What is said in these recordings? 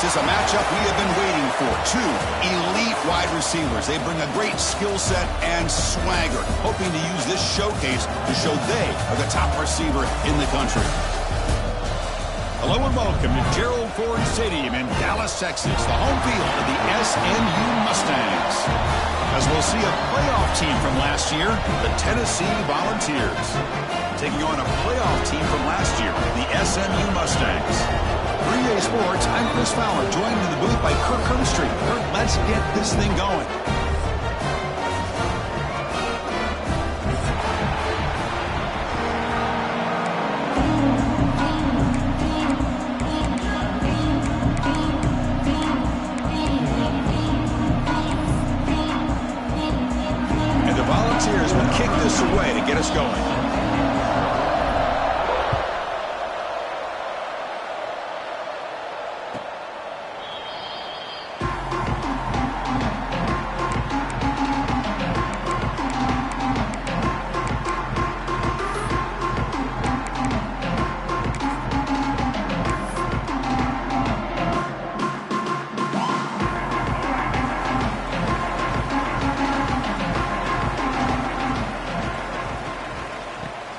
This is a matchup we have been waiting for. Two elite wide receivers. They bring a great skill set and swagger, hoping to use this showcase to show they are the top receiver in the country. Hello and welcome to Gerald Ford Stadium in Dallas, Texas, the home field of the SMU Mustangs. As we'll see a playoff team from last year, the Tennessee Volunteers, taking on a playoff team from last year, the SMU Mustangs. 3A Sports, I'm Chris Fowler, joined in the booth by Kirk Hermstreet. Kirk, let's get this thing going. And the Volunteers will kick this away to get us going.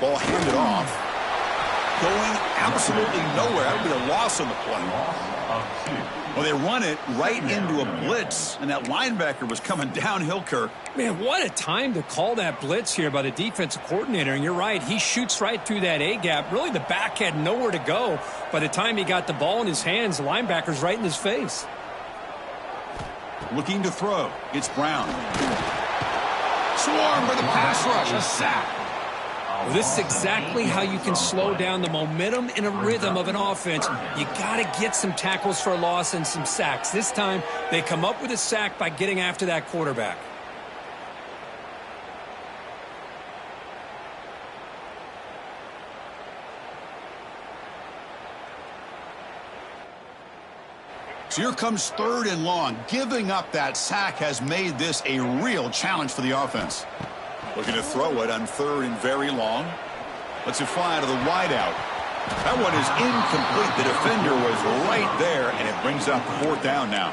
Ball handed off. Going absolutely nowhere. That would be a loss on the play. Well, they run it right into a blitz, and that linebacker was coming downhill, Kirk. Man, what a time to call that blitz here by the defensive coordinator. And you're right, he shoots right through that A-gap. Really, the back had nowhere to go. By the time he got the ball in his hands, the linebacker's right in his face. Looking to throw. It's Brown. Swarm for the pass rush. A sack. Well, this is exactly how you can slow down the momentum and a rhythm of an offense. You got to get some tackles for a loss and some sacks. This time, they come up with a sack by getting after that quarterback. So here comes 3rd and long. Giving up that sack has made this a real challenge for the offense. Looking to throw it on 3rd and very long. Lets it fly to the wideout. That one is incomplete. The defender was right there, and it brings up 4th down now.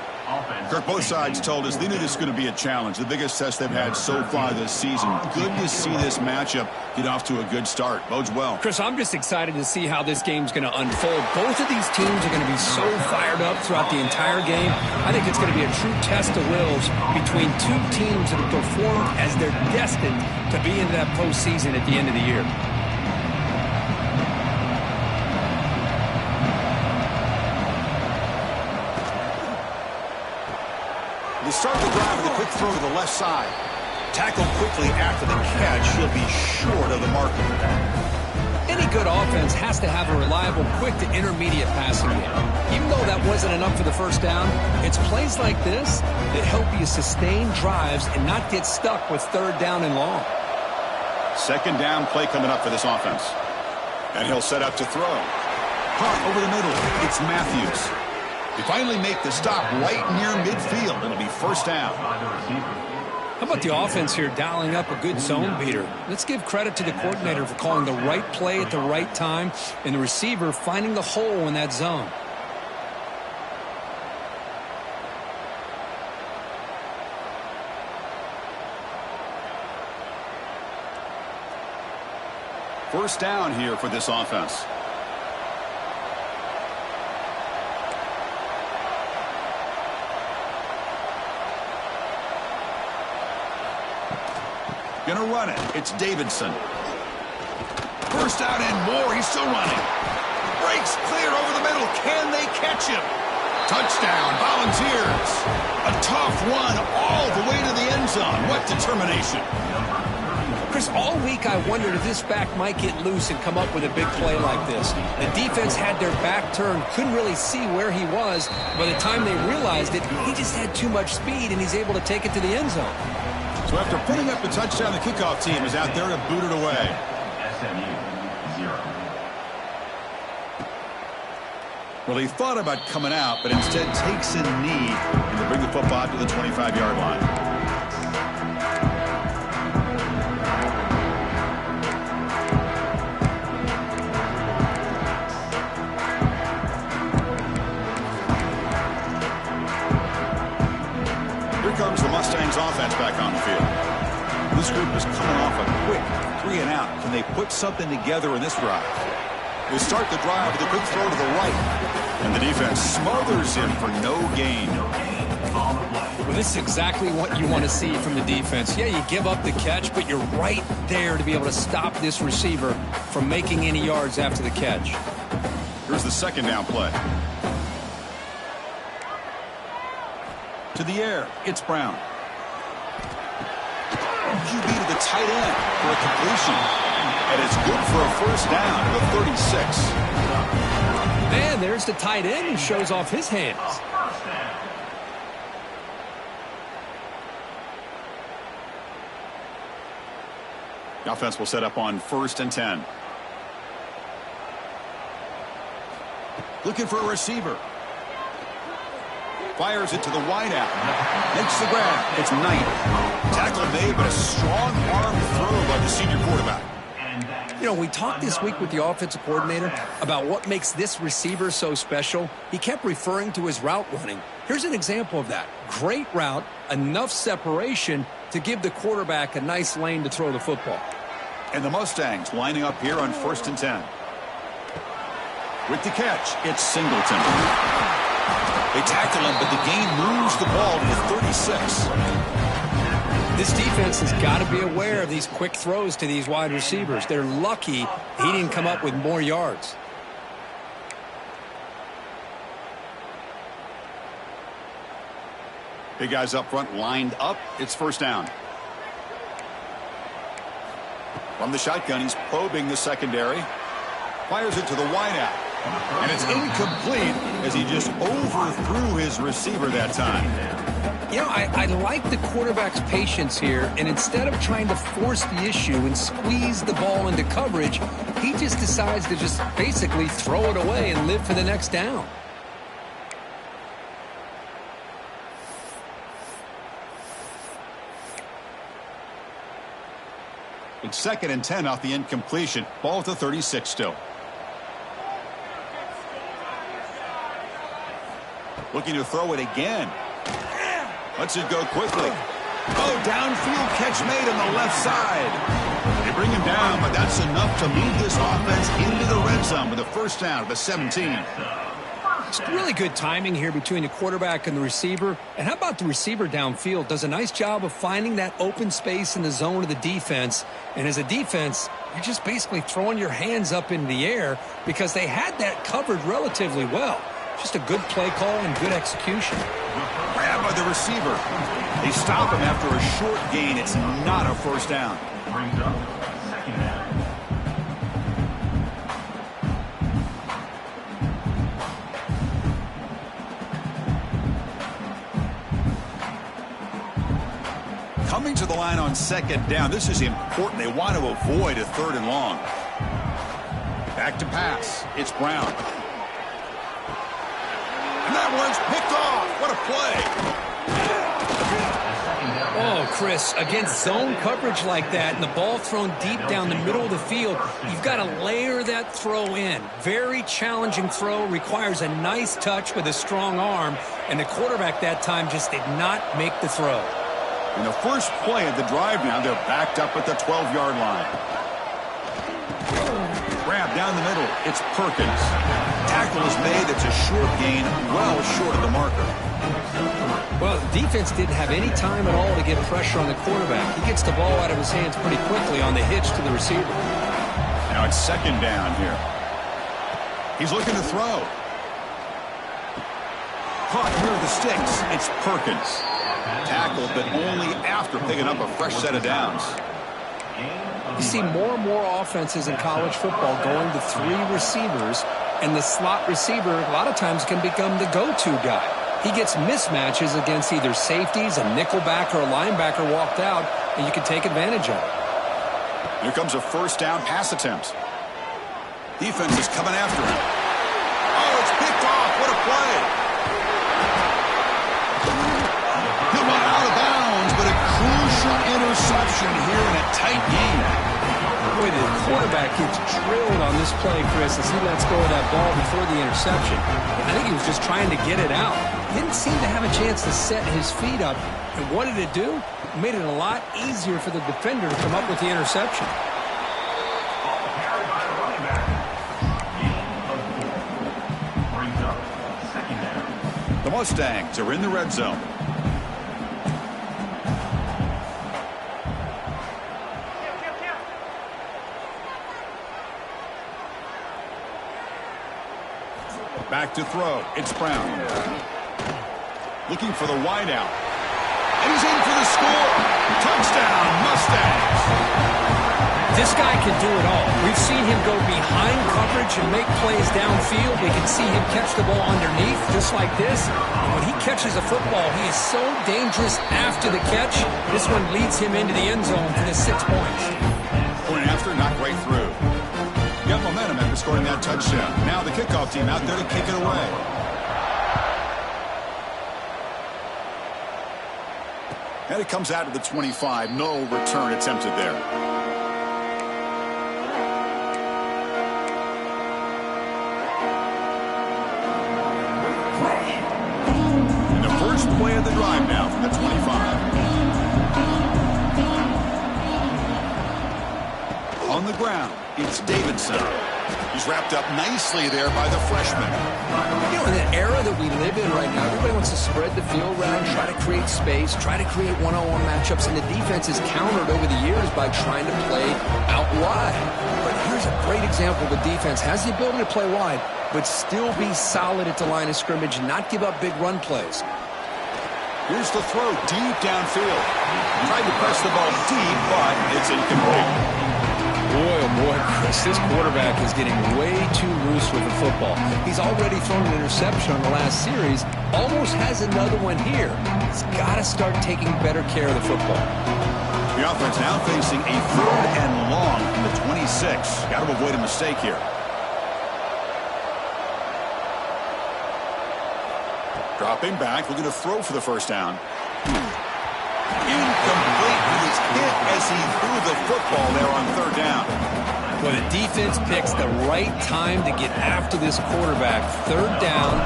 Kirk, both sides told us they knew this was going to be a challenge, the biggest test they've had so far this season. Good to see this matchup get off to a good start. Bodes well. Chris, I'm just excited to see how this game's going to unfold. Both of these teams are going to be so fired up throughout the entire game. I think it's going to be a true test of wills between two teams that have performed as they're destined to be into that postseason at the end of the year. They start the drive with a quick throw to the left side. Tackled quickly after the catch. He'll be short of the marker. Any good offense has to have a reliable, quick to intermediate passing game. Even though that wasn't enough for the first down, it's plays like this that help you sustain drives and not get stuck with 3rd down and long. 2nd down play coming up for this offense. And he'll set up to throw. Caught over the middle. It's Matthews. They finally make the stop right near midfield. It'll be 1st down. How about the offense here dialing up a good zone beater? Let's give credit to the coordinator for calling the right play at the right time and the receiver finding the hole in that zone. First down here for this offense. Gonna run it. It's Davidson. First down and more. He's still running. Breaks clear over the middle. Can they catch him? Touchdown, Volunteers. A tough run all the way to the end zone. What determination. Chris, all week I wondered if this back might get loose and come up with a big play like this. The defense had their back turned, couldn't really see where he was. By the time they realized it, he just had too much speed, and he's able to take it to the end zone. So after putting up the touchdown, the kickoff team is out there to boot it away. Well, he thought about coming out, but instead takes a knee and to bring the football to the 25-yard line. Can they put something together in this drive? They start the drive with a quick throw to the right. And the defense smothers him for no gain. Well, this is exactly what you want to see from the defense. Yeah, you give up the catch, but you're right there to be able to stop this receiver from making any yards after the catch. Here's the second down play. To the air, it's Brown. QB to the tight end for a completion. And it's good for a first down at the 36. And there's the tight end who shows off his hands. The offense will set up on 1st and 10. Looking for a receiver. Fires it to the wideout. Makes the grab. It's Knight. Tackle made, but a strong arm throw by the senior quarterback. You know, we talked this week with the offensive coordinator about what makes this receiver so special. He kept referring to his route running. Here's an example of that. Great route, enough separation to give the quarterback a nice lane to throw the football. And the Mustangs lining up here on 1st and 10. With the catch, it's Singleton. They tackle him, but the gain moves the ball to the 36. This defense has got to be aware of these quick throws to these wide receivers. They're lucky he didn't come up with more yards. Big guys up front lined up. It's first down. From the shotgun, he's probing the secondary. Fires it to the wideout. And it's incomplete as he just overthrew his receiver that time. You know, I like the quarterback's patience here, and instead of trying to force the issue and squeeze the ball into coverage, he just decides to just basically throw it away and live for the next down. It's 2nd and 10 off the incompletion. Ball at the 36 still. Looking to throw it again. Lets it go quickly. Oh, downfield catch made on the left side. They bring him down, but that's enough to move this offense into the red zone with a first down at the 17. It's really good timing here between the quarterback and the receiver. And how about the receiver downfield? Does a nice job of finding that open space in the zone of the defense. And as a defense, you're just basically throwing your hands up in the air because they had that covered relatively well. Just a good play call and good execution. Grab by the receiver. They stop him after a short gain. It's not a first down. Brings up 2nd down. Coming to the line on 2nd down. This is important. They want to avoid a 3rd and long. Back to pass. It's Brown. And that one's picked off. What a play. Oh, Chris, against zone coverage like that and the ball thrown deep down the middle of the field, you've got to layer that throw in. Very challenging throw, requires a nice touch with a strong arm, and the quarterback that time just did not make the throw. In the first play of the drive now, they're backed up at the 12-yard line. Grab down the middle. It's Perkins. Tackle is made. It's a short gain, well short of the marker. Well, the defense didn't have any time at all to get pressure on the quarterback. He gets the ball out of his hands pretty quickly on the hitch to the receiver. Now it's 2nd down here. He's looking to throw. Caught near the sticks. It's Perkins. Tackled, but only after picking up a fresh set of downs. You see more and more offenses in college football going to 3 receivers, and the slot receiver a lot of times can become the go-to guy. He gets mismatches against either safeties, a nickelback, or a linebacker walked out, and you can take advantage of it. Here comes a first down pass attempt. Defense is coming after him. Oh, it's picked off. What a play. He'll run out of bounds, but a crucial interception here in a tight game. Boy, the quarterback gets drilled on this play, Chris, as he lets go of that ball before the interception. I think he was just trying to get it out. Didn't seem to have a chance to set his feet up. And what did it do? It made it a lot easier for the defender to come up with the interception. Mustangs are in the red zone. Back to throw. It's Brown. Looking for the wideout. And he's in for the score. Touchdown, Mustangs. This guy can do it all. We've seen him go behind coverage and make plays downfield. We can see him catch the ball underneath, just like this. And when he catches a football, he is so dangerous after the catch. This one leads him into the end zone for the 6 points. Point after, knocked right through. Got momentum after scoring that touchdown. Now the kickoff team out there to kick it away. And it comes out to the 25. No return attempted there. And the first play of the drive now from the 25. On the ground, it's Davidson. He's wrapped up nicely there by the freshman. You know, in the era that we live in right now, everybody wants to spread the field around, try to create space, try to create one-on-one matchups, and the defense is countered over the years by trying to play out wide. But here's a great example. The defense has the ability to play wide, but still be solid at the line of scrimmage and not give up big run plays. Here's the throw deep downfield. Tried to press the ball deep, but it's incomplete. Boy, oh boy, Chris, this quarterback is getting way too loose with the football. He's already thrown an interception on the last series, almost has another one here. He's got to start taking better care of the football. The offense now facing a 3rd and long from the 26. Got to avoid a mistake here. Dropping back, looking to throw for the first down. Incomplete. He was hit as he threw the football there on 3rd down. Well, the defense picks the right time to get after this quarterback. 3rd down,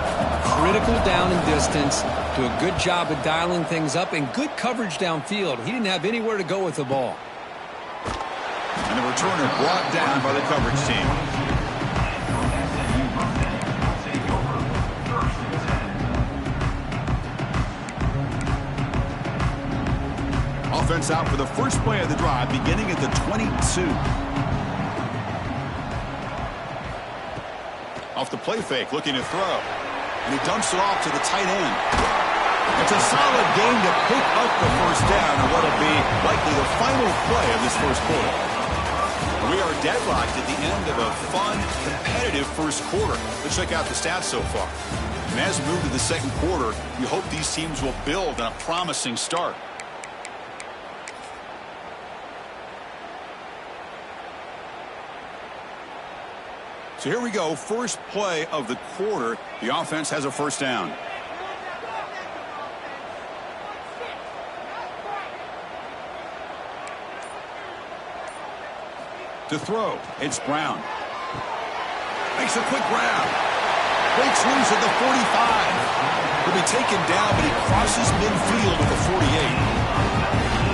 critical down and distance. Do a good job of dialing things up and good coverage downfield. He didn't have anywhere to go with the ball. And the returner brought down by the coverage team. Offense out for the first play of the drive, beginning at the 22. Off the play fake, looking to throw. And he dumps it off to the tight end. It's a solid game to pick up the first down and what'll be likely the final play of this first quarter. We are deadlocked at the end of a fun, competitive first quarter. Let's check out the stats so far. And as we move to the second quarter, we hope these teams will build on a promising start. So here we go, first play of the quarter. The offense has a first down. To throw, it's Brown. Makes a quick grab. Breaks loose at the 45. He'll be taken down, but he crosses midfield at the 48.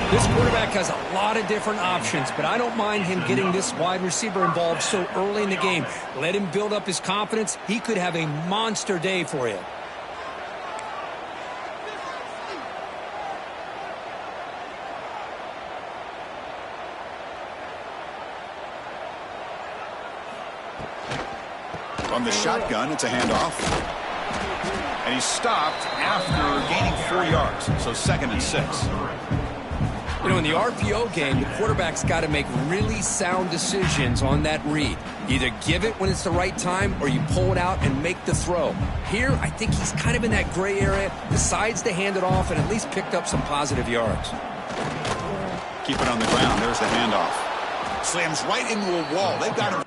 This quarterback has a lot of different options, but I don't mind him getting this wide receiver involved so early in the game. Let him build up his confidence. He could have a monster day for you. From the shotgun, it's a handoff. And he's stopped after gaining 4 yards, so 2nd and 6. You know, in the RPO game, the quarterback's got to make really sound decisions on that read. Either give it when it's the right time or you pull it out and make the throw. Here, I think he's kind of in that gray area, decides to hand it off and at least picked up some positive yards. Keep it on the ground. There's the handoff. Slams right into a wall. They've got him.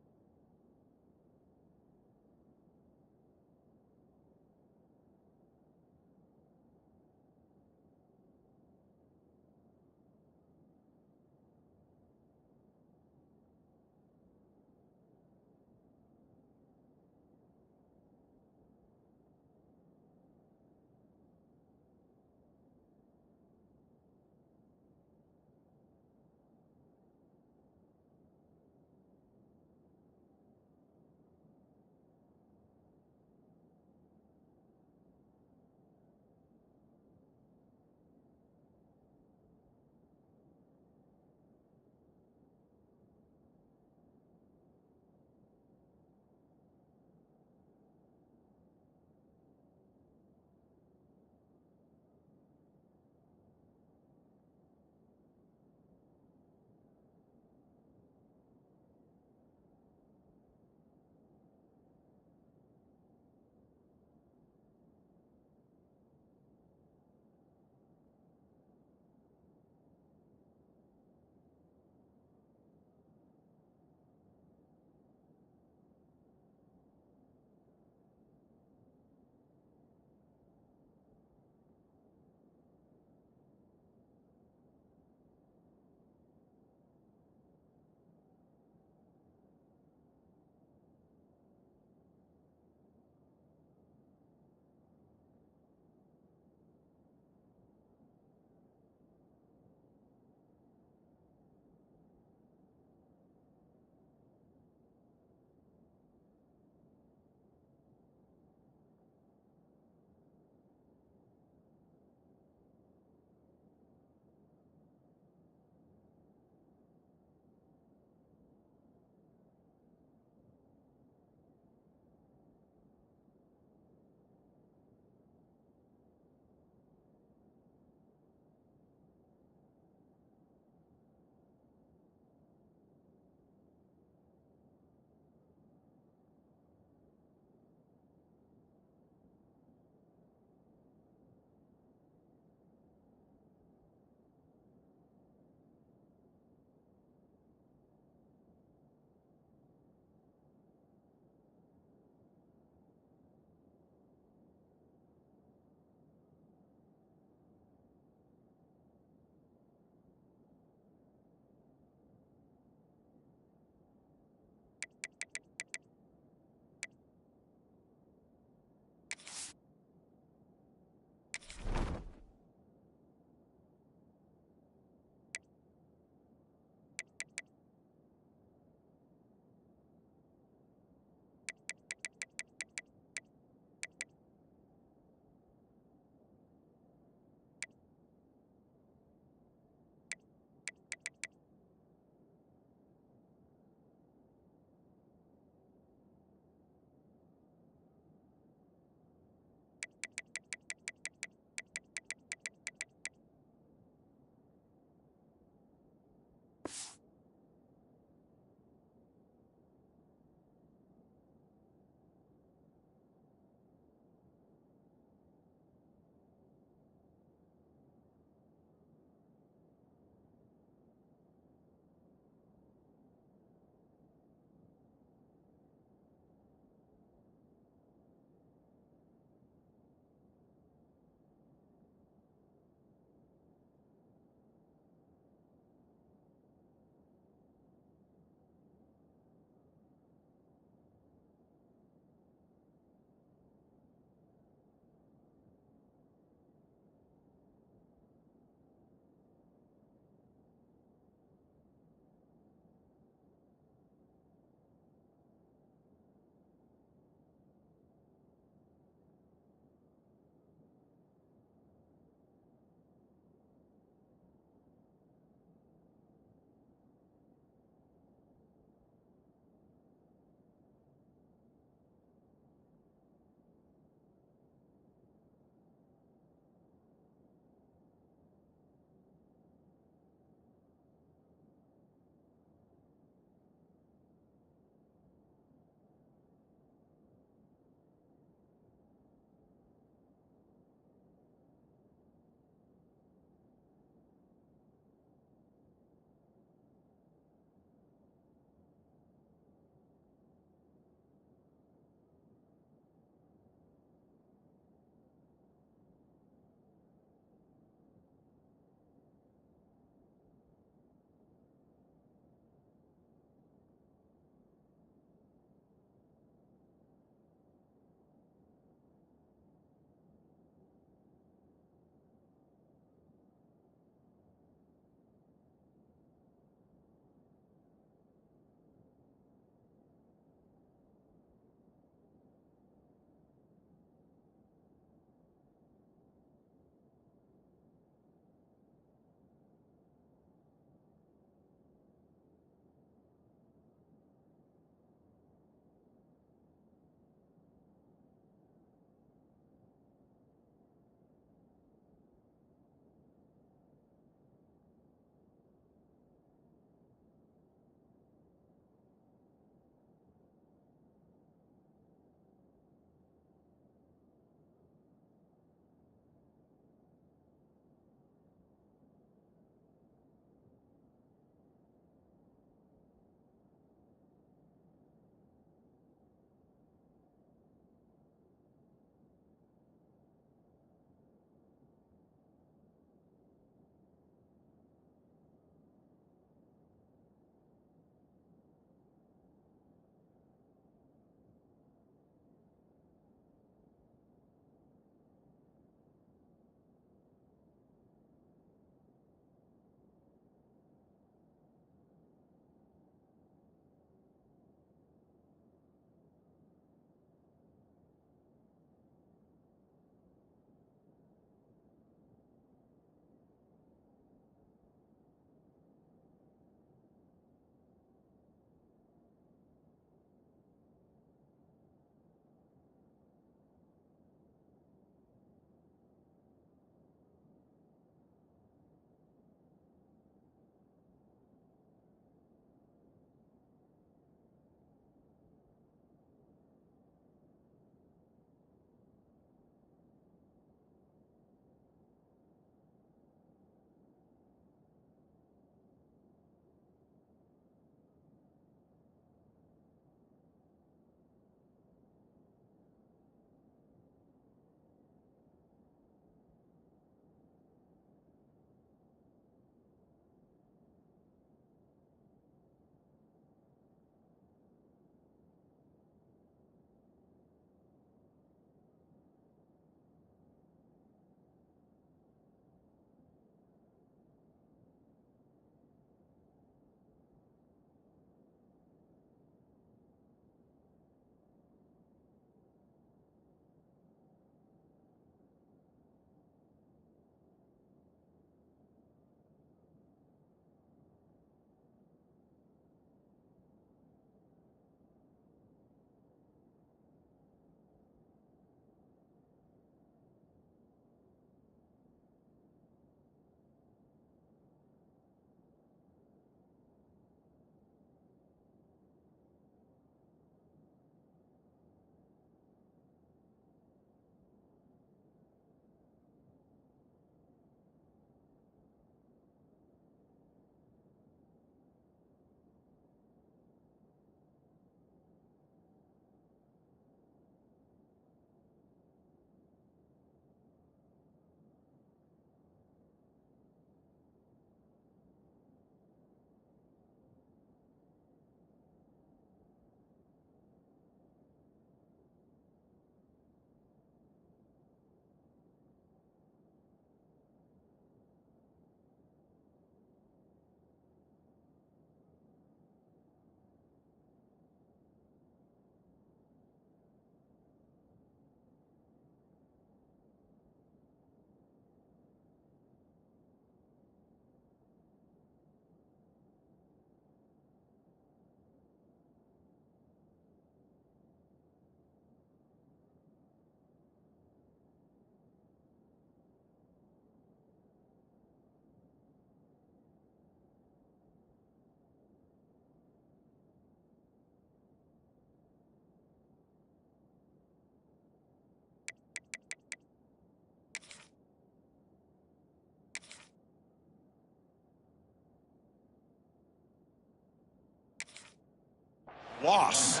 loss.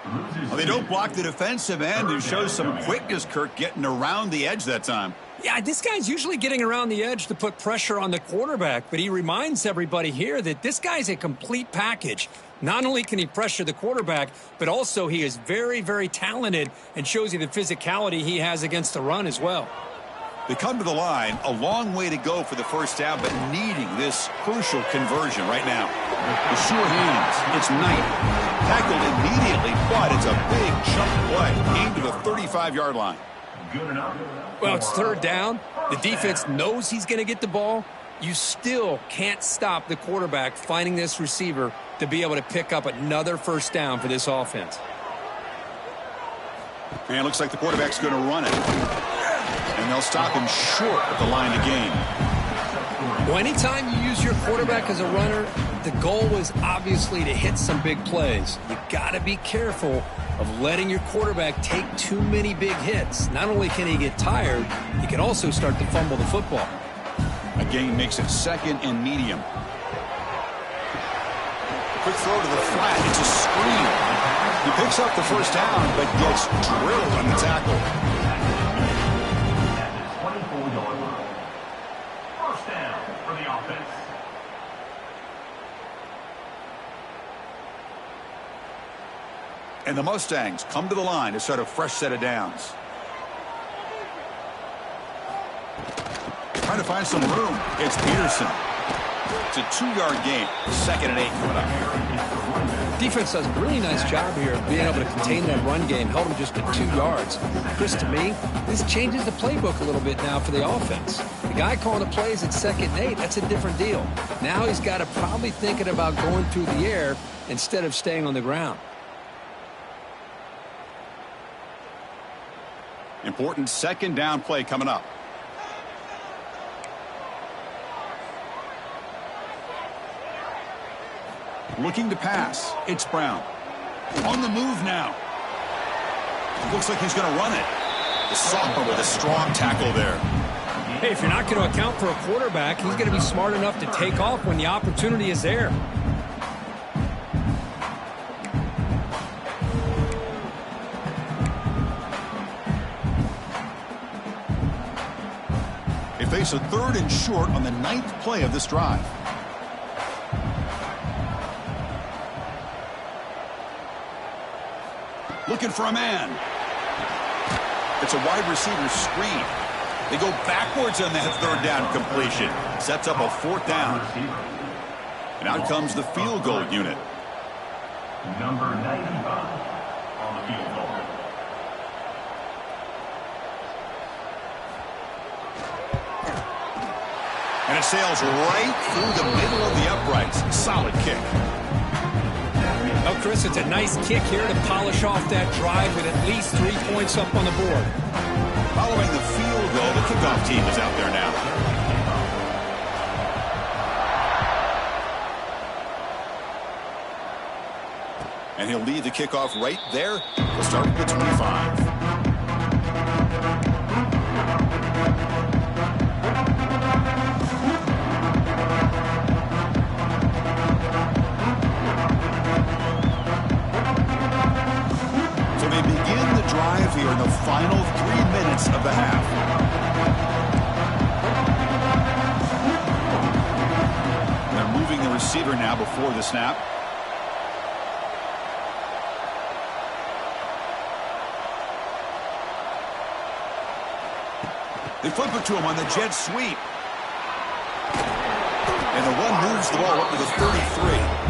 Well, they don't block the defensive end and show some quickness, Kirk, getting around the edge that time. Yeah, this guy's usually getting around the edge to put pressure on the quarterback, but he reminds everybody here that this guy's a complete package. Not only can he pressure the quarterback, but also he is very, very talented and shows you the physicality he has against the run as well. They come to the line, a long way to go for the first down, but needing this crucial conversion right now. The sure hands, it's Natty. Tackled immediately, but it's a big chunk play. Aimed to the 35-yard line. Well, it's third down. The defense knows he's going to get the ball. You still can't stop the quarterback finding this receiver to be able to pick up another first down for this offense. And it looks like the quarterback's going to run it. And they'll stop him short at the line to gain. Well, anytime you use your quarterback as a runner, the goal is obviously to hit some big plays. You got to be careful of letting your quarterback take too many big hits. Not only can he get tired, he can also start to fumble the football. A gain makes it second and medium. Quick throw to the flat. It's a screen. He picks up the first down, but gets drilled on the tackle. First down for the offense. And the Mustangs come to the line to start a fresh set of downs. Trying to find some room. It's Peterson. It's a 2-yard gain. 2nd and 8 coming up. Defense does a really nice job here of being able to contain that run game. Held him just to 2 yards. Chris, to me, this changes the playbook a little bit now for the offense. The guy calling the plays at 2nd and 8, that's a different deal. Now he's got to probably thinking about going through the air instead of staying on the ground. Important 2nd down play coming up. Looking to pass. It's Brown. On the move now. Looks like he's going to run it. The sophomore with a strong tackle there. Hey, if you're not going to account for a quarterback, he's going to be smart enough to take off when the opportunity is there. They face a 3rd and short on the 9th play of this drive. Looking for a man. It's a wide receiver screen. They go backwards on that 3rd down completion. Sets up a 4th down. And out comes the field goal unit. Number 95 on the field goal. And it sails right through the middle of the uprights. Solid kick. Well, Chris, it's a nice kick here to polish off that drive with at least 3 points up on the board. Following the field goal, the kickoff team is out there now. And he'll lead the kickoff right there. We'll start at the 25. Here in the final 3 minutes of the half. They're moving the receiver now before the snap. They flip it to him on the jet sweep. And the one moves the ball up to the 33.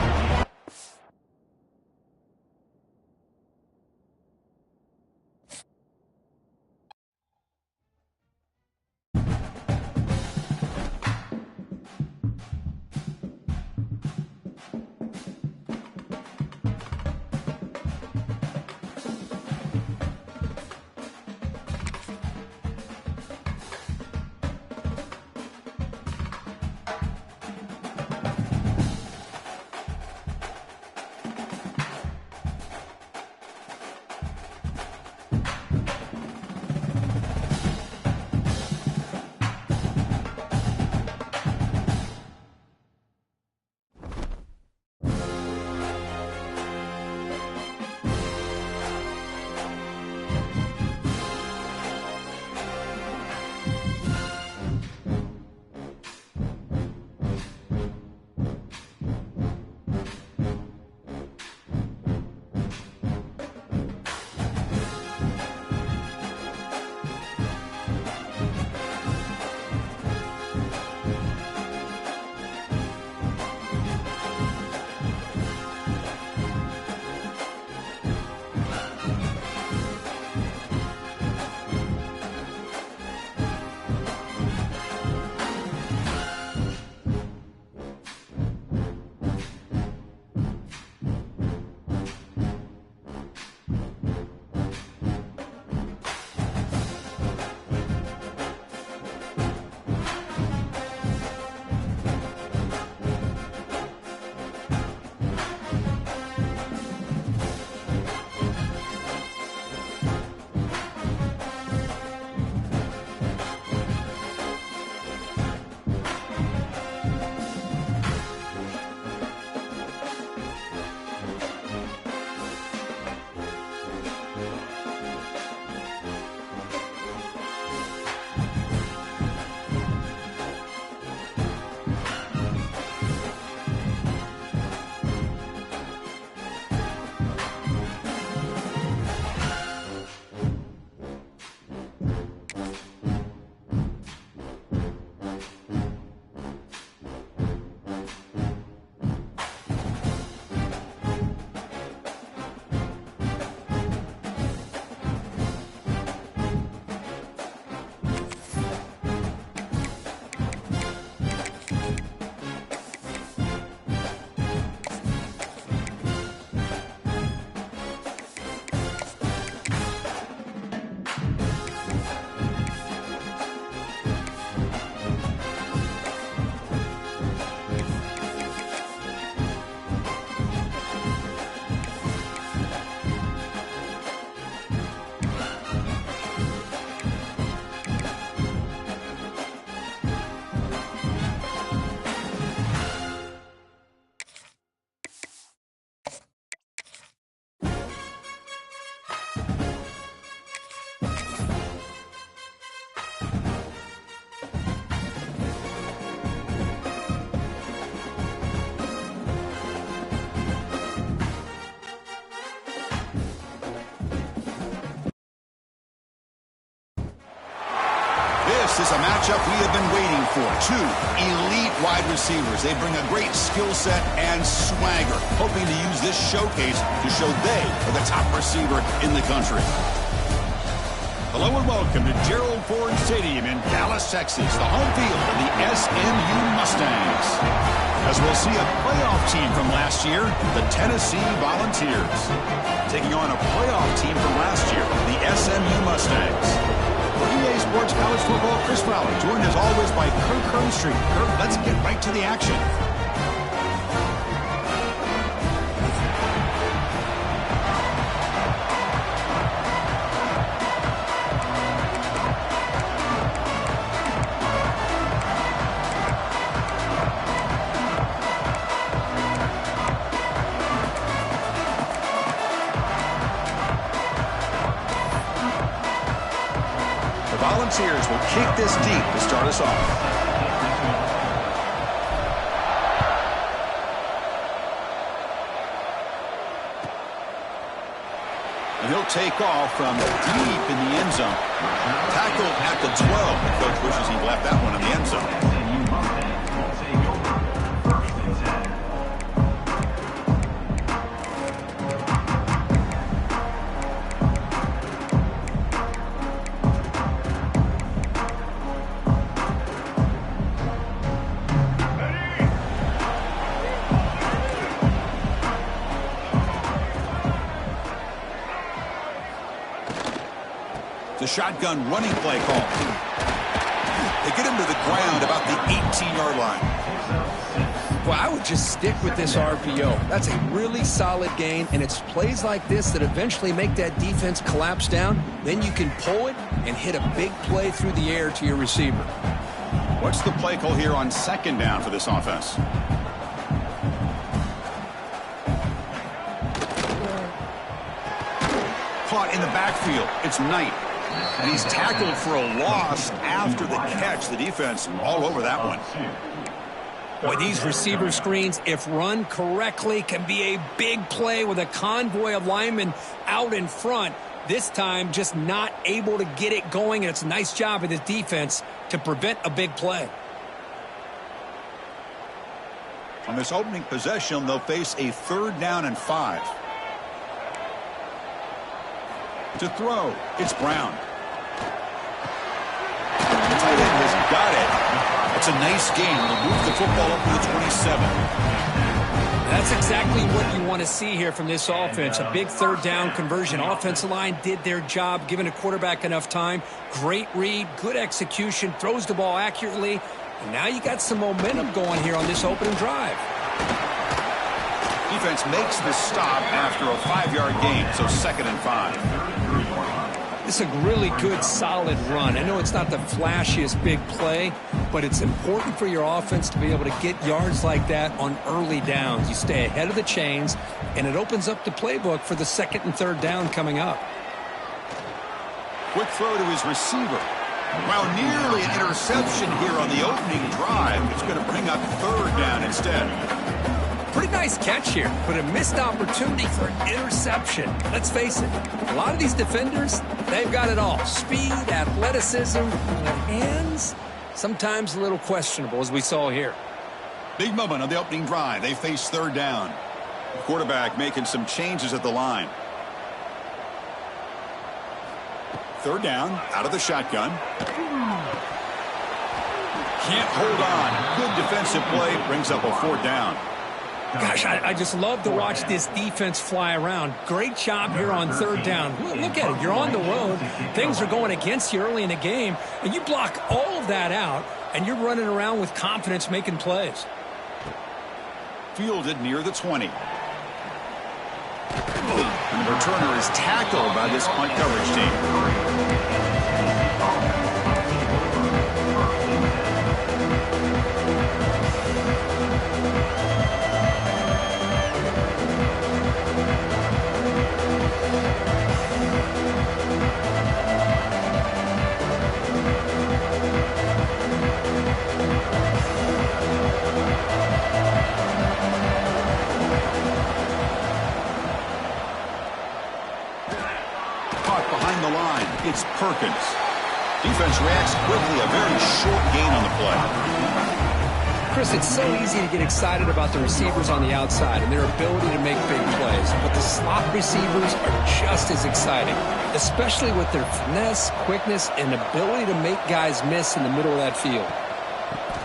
This is a matchup we have been waiting for. Two elite wide receivers. They bring a great skill set and swagger, hoping to use this showcase to show they are the top receiver in the country. Hello and welcome to Gerald Ford Stadium in Dallas, Texas, the home field of the SMU Mustangs. As we'll see a playoff team from last year, the Tennessee Volunteers, taking on a playoff team from last year, the SMU Mustangs. For EA Sports College Football, Chris Fowler, joined as always by Kirk Herbstreit. Kirk, let's get right to the action. Volunteers will kick this deep to start us off. And he'll take off from deep in the end zone. Tackled at the 12. The coach wishes he left that one in the end zone. The shotgun running play call. They get him to the ground about the 18-yard line. Well, I would just stick with this RPO. That's a really solid gain, and it's plays like this that eventually make that defense collapse down. Then you can pull it and hit a big play through the air to your receiver. What's the play call here on second down for this offense? Caught in the backfield. It's Knight. And he's tackled for a loss after the catch. The defense all over that one. Boy, these receiver screens, if run correctly, can be a big play with a convoy of linemen out in front. This time, just not able to get it going. And it's a nice job of this defense to prevent a big play. On this opening possession, they'll face a 3rd down and 5. To throw, it's Brown. The tight end has got it. That's a nice gain. It'll move the football up to the 27. That's exactly what you want to see here from this offense. A big 3rd down conversion. Offensive line did their job, giving a quarterback enough time. Great read, good execution, throws the ball accurately. And now you got some momentum going here on this opening drive. Defense makes the stop after a 5-yard gain, so 2nd and 5. This is a really good, solid run. I know it's not the flashiest big play, but it's important for your offense to be able to get yards like that on early downs. You stay ahead of the chains, and it opens up the playbook for the 2nd and 3rd down coming up. Quick throw to his receiver. Well, nearly an interception here on the opening drive. It's going to bring up 3rd down instead. Pretty nice catch here, but a missed opportunity for an interception. Let's face it, a lot of these defenders, they've got it all. Speed, athleticism, but hands, sometimes a little questionable, as we saw here. Big moment on the opening drive. They face 3rd down. The quarterback making some changes at the line. 3rd down, out of the shotgun. Can't hold on. Good defensive play, brings up a 4th down. Gosh, I just love to watch this defense fly around. Great job here on 3rd down. Look at it. You're on the road. Things are going against you early in the game, and you block all of that out, and you're running around with confidence making plays. Fielded near the 20. And the returner is tackled by this punt coverage team. It's Perkins. Defense reacts quickly, a very short gain on the play. Chris, it's so easy to get excited about the receivers on the outside and their ability to make big plays, but the slot receivers are just as exciting, especially with their finesse, quickness, and ability to make guys miss in the middle of that field.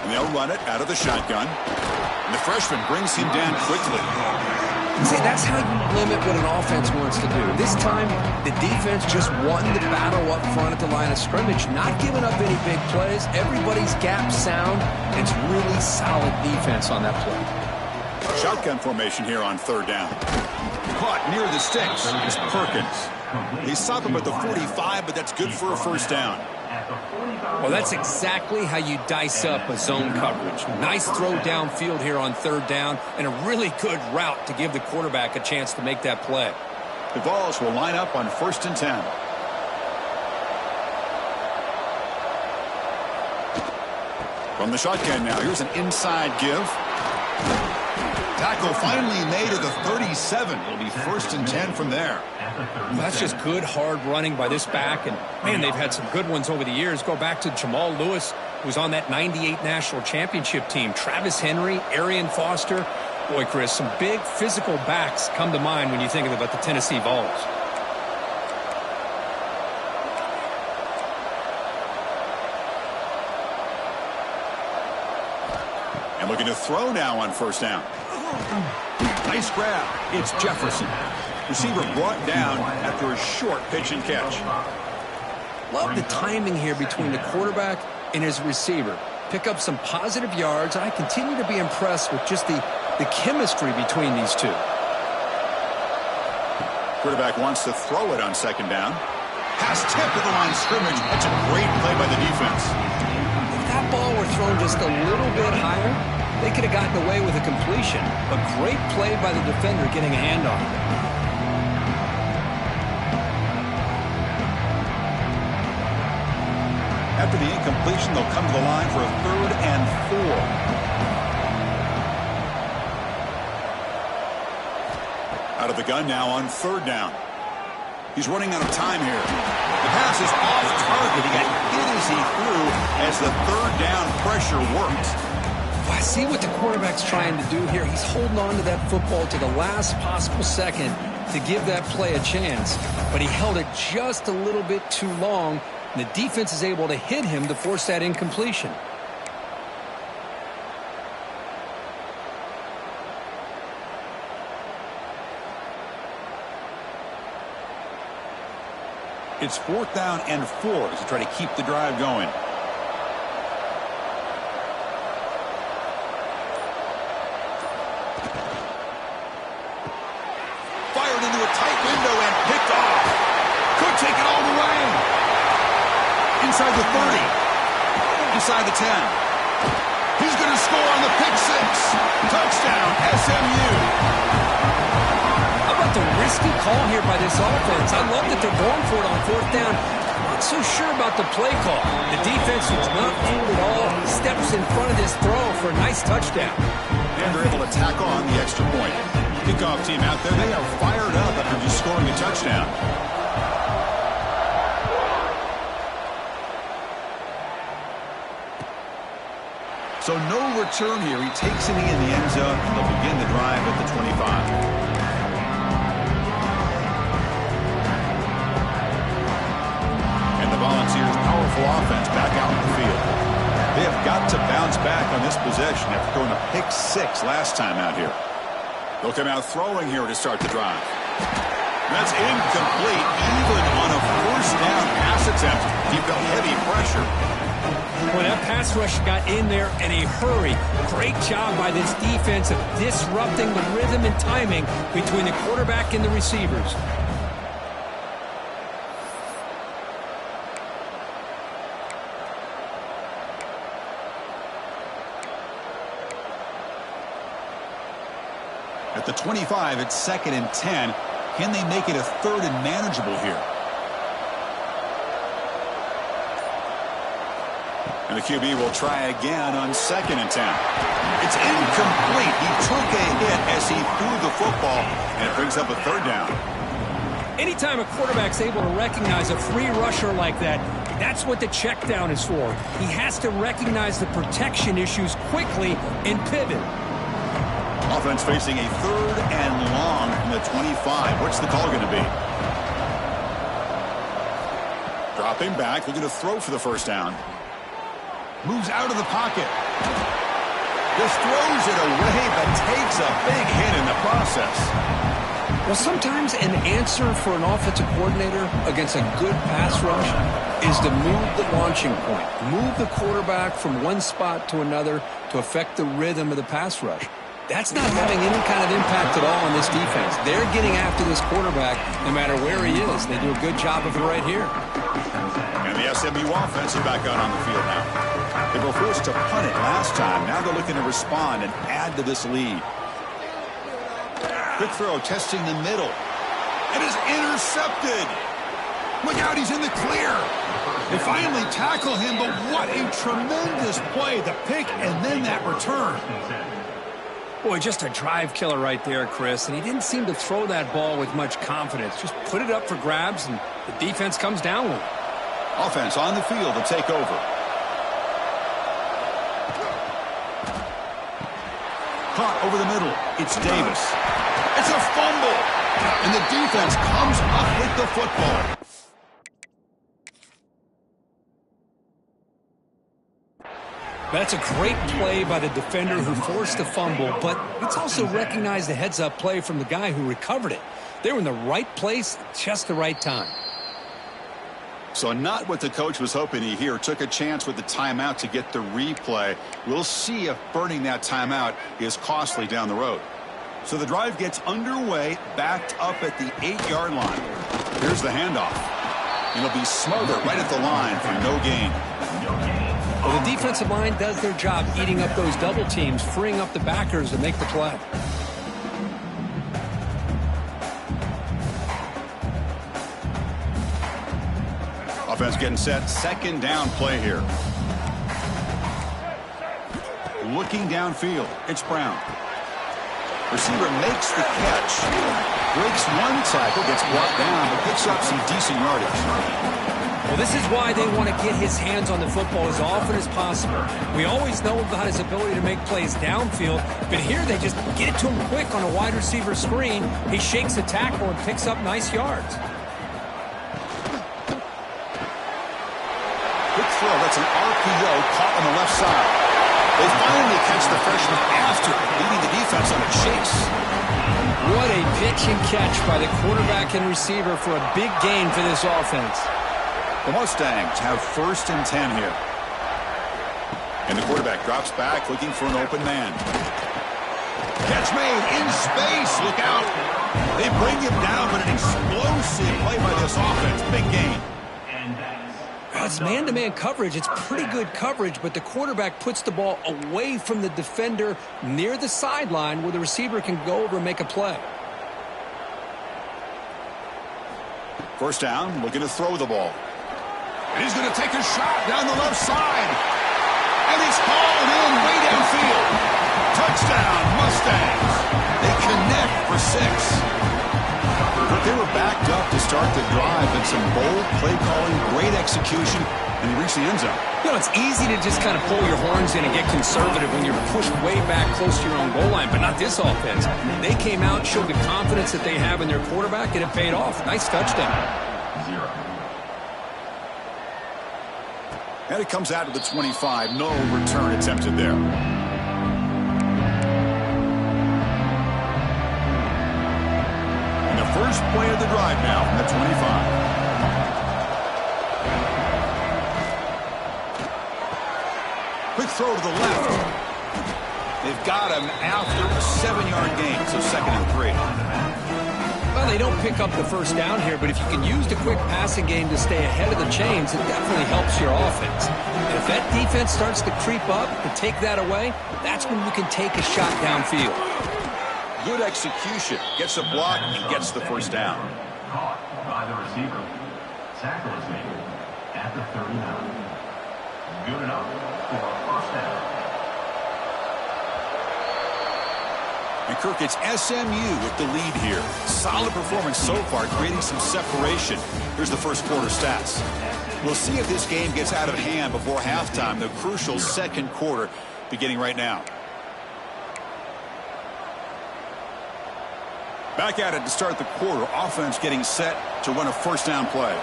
And they'll run it out of the shotgun. And the freshman brings him down quickly. See, that's how you limit what an offense wants to do. This time, the defense just won the battle up front at the line of scrimmage, not giving up any big plays. Everybody's gap sound. It's really solid defense on that play. Shotgun formation here on third down. Caught near the sticks is Perkins. They stop him at the 45, but that's good for a first down. Well, that's exactly how you dice up a zone coverage. Nice throw downfield here on third down, and a really good route to give the quarterback a chance to make that play. The Vols will line up on 1st and 10. From the shotgun now, here's an inside give. Tackle finally made at the 37. It'll be 1st and 10 from there. Well, that's just good, hard running by this back. And, man, they've had some good ones over the years. Go back to Jamal Lewis, who was on that 98 national championship team. Travis Henry, Arian Foster. Boy, Chris, some big physical backs come to mind when you think about the Tennessee Vols. And looking to throw now on 1st down. Nice grab. It's Jefferson. Receiver brought down after a short pitch and catch. Love the timing here between the quarterback and his receiver. Pick up some positive yards. I continue to be impressed with just the chemistry between these two. Quarterback wants to throw it on 2nd down. Pass tipped at the line of scrimmage. That's a great play by the defense. If that ball were thrown just a little bit higher, they could have gotten away with a completion. A great play by the defender getting a hand on it. After the incompletion, they'll come to the line for a 3rd and 4. Out of the gun now on 3rd down. He's running out of time here. The pass is off target. He got hit as he threw as the 3rd down pressure worked. Well, I see what the quarterback's trying to do here. He's holding on to that football to the last possible second to give that play a chance. But he held it just a little bit too long. And the defense is able to hit him to force that incompletion. It's 4th down and 4 as they try to keep the drive going. Fired into a tight window and picked off. Could take it all the way. Inside the 30. Inside the 10. He's going to score on the pick 6. Touchdown, SMU. How about the risky call here by this offense? I love that they're going for it on 4th down. Not so sure about the play call. The defense was not fooled at all. He steps in front of this throw for a nice touchdown. And they're able to tack on the extra point. Kickoff team out there, they are fired up after just scoring a touchdown. So no return here. He takes it in the end zone, and they'll begin the drive at the 25. And the Volunteers' powerful offense back out in the field. They have got to bounce back on this possession after throwing a pick 6 last time out here. They'll come out throwing here to start the drive. That's incomplete, even on a 1st down pass attempt. He felt heavy pressure. Well, that pass rush got in there in a hurry. Great job by this defense of disrupting the rhythm and timing between the quarterback and the receivers. At the 25, it's 2nd and 10. Can they make it a 3rd and manageable here? And the QB will try again on 2nd and 10. It's incomplete. He took a hit as he threw the football, and it brings up a 3rd down. Anytime a quarterback's able to recognize a free rusher like that, you That's what the check down is for. He has to recognize the protection issues quickly and pivot. Offense facing a 3rd and long from the 25. What's the call going to be? Dropping back, looking to throw for the first down. Moves out of the pocket. Just throws it away, but takes a big hit in the process. Well, sometimes an answer for an offensive coordinator against a good pass rush is to move the launching point. Move the quarterback from one spot to another to affect the rhythm of the pass rush. That's not having any kind of impact at all on this defense. They're getting after this quarterback no matter where he is. They do a good job of it right here. And the SMU offense is back out on the field now. They were forced to punt it last time. Now they're looking to respond and add to this lead. Quick throw, testing the middle. It is intercepted. Look out, he's in the clear. They finally tackle him, but what a tremendous play. The pick and then that return. Boy, just a drive killer right there, Chris. And he didn't seem to throw that ball with much confidence. Just put it up for grabs, and the defense comes down with it. Offense on the field to take over. Caught over the middle. It's Davis. It's a fumble. And the defense comes up with the football. That's a great play by the defender who forced the fumble, but it's also recognized the heads-up play from the guy who recovered it. They were in the right place at just the right time. So not what the coach was hoping to hear. Took a chance with the timeout to get the replay. We'll see if burning that timeout is costly down the road. So the drive gets underway, backed up at the 8-yard line. Here's the handoff. It'll be smothered right at the line for no gain. Well, the defensive line does their job eating up those double teams, freeing up the backers to make the play. Offense getting set. 2nd down play here. Looking downfield. It's Brown. Receiver makes the catch. Breaks one tackle, gets brought down, but picks up some decent yardage. Well, this is why they want to get his hands on the football as often as possible. We always know about his ability to make plays downfield, but here they just get it to him quick on a wide receiver screen. He shakes the tackle and picks up nice yards. Quick throw, that's an RPO caught on the left side. They finally catch the freshman after leading the defense on a chase. What a pitch and catch by the quarterback and receiver for a big gain for this offense. The Mustangs have 1st and 10 here. And the quarterback drops back looking for an open man. Catch made in space. Look out. They bring him down, but an explosive play by this offense. Big gain. Well, it's man-to-man coverage. It's pretty good coverage, but the quarterback puts the ball away from the defender near the sideline where the receiver can go over and make a play. 1st down, looking to throw the ball. And he's going to take a shot down the left side. And he's hauled in way downfield. Touchdown, Mustangs. They connect for 6. But they were backed up to start the drive, and some bold play calling, great execution, and he reached the end zone. You know, it's easy to just kind of pull your horns in and get conservative when you're pushed way back close to your own goal line, but not this offense. They came out, showed the confidence that they have in their quarterback, and it paid off. Nice touchdown. And it comes out to the 25. No return attempted there. And the first play of the drive now from the 25. Quick throw to the left. They've got him after a 7-yard gain, so 2nd and 3. Well, they don't pick up the first down here, but if you can use the quick passing game to stay ahead of the chains, it definitely helps your offense. And if that defense starts to creep up and take that away, that's when you can take a shot downfield. Good execution. Gets a block and gets the first down. Caught by the receiver. Tackle is made at the 39. Good enough for a 1st down. And Kirk, it's SMU with the lead here. Solid performance so far, creating some separation. Here's the first quarter stats. We'll see if this game gets out of hand before halftime, the crucial second quarter beginning right now. Back at it to start the quarter. Offense getting set to run a first down play.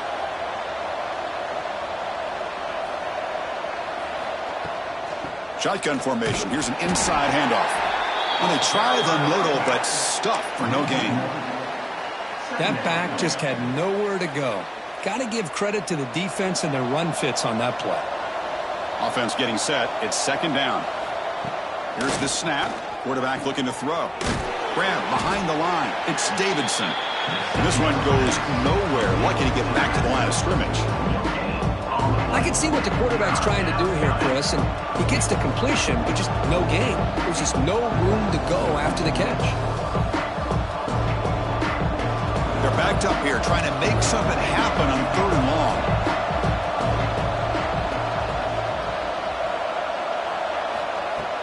Shotgun formation. Here's an inside handoff. Well, they tried the middle, but stuffed for no gain. That back just had nowhere to go. Got to give credit to the defense and their run fits on that play. Offense getting set. It's second down. Here's the snap. Quarterback looking to throw. Grab behind the line. It's Davidson. And this one goes nowhere. Lucky to get back to the line of scrimmage. I can see what the quarterback's trying to do here, Chris, and he gets the completion, but just no gain. There's just no room to go after the catch. They're backed up here trying to make something happen on 3rd and long.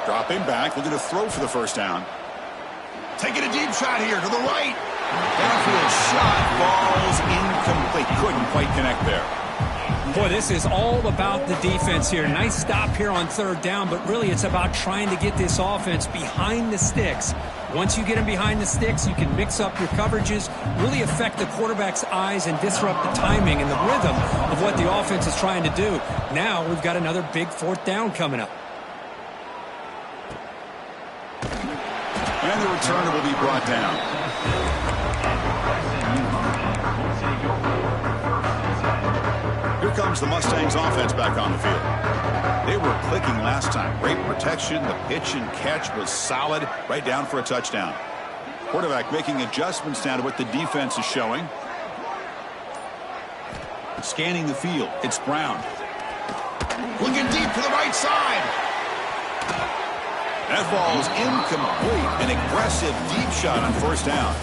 Dropping back, looking to throw for the first down. Taking a deep shot here to the right. Downfield shot falls incomplete. Couldn't quite connect there. Boy, this is all about the defense here. Nice stop here on 3rd down, but really it's about trying to get this offense behind the sticks. Once you get them behind the sticks, you can mix up your coverages, really affect the quarterback's eyes and disrupt the timing and the rhythm of what the offense is trying to do. Now we've got another big 4th down coming up. And the returner will be brought down. Here comes the Mustangs offense back on the field. They were clicking last time. Great protection. The pitch and catch was solid. Right down for a touchdown. Quarterback making adjustments down to what the defense is showing. Scanning the field. It's Brown. Looking deep to the right side. That ball's incomplete. An aggressive deep shot on 1st down.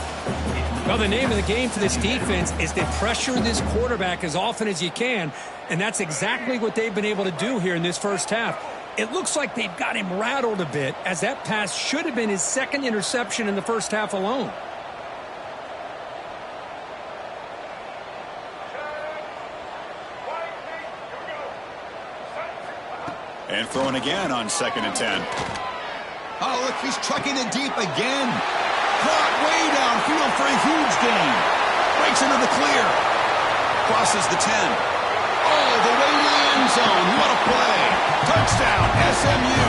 Well, the name of the game for this defense is to pressure this quarterback as often as you can, and that's exactly what they've been able to do here in this first half. It looks like they've got him rattled a bit, as that pass should have been his 2nd interception in the first half alone. And throwing again on 2nd and 10. Oh, look, he's trucking it deep again. Caught way downfield for a huge gain. Breaks into the clear. Crosses the 10. All the way to the end zone. What a play. Touchdown, SMU.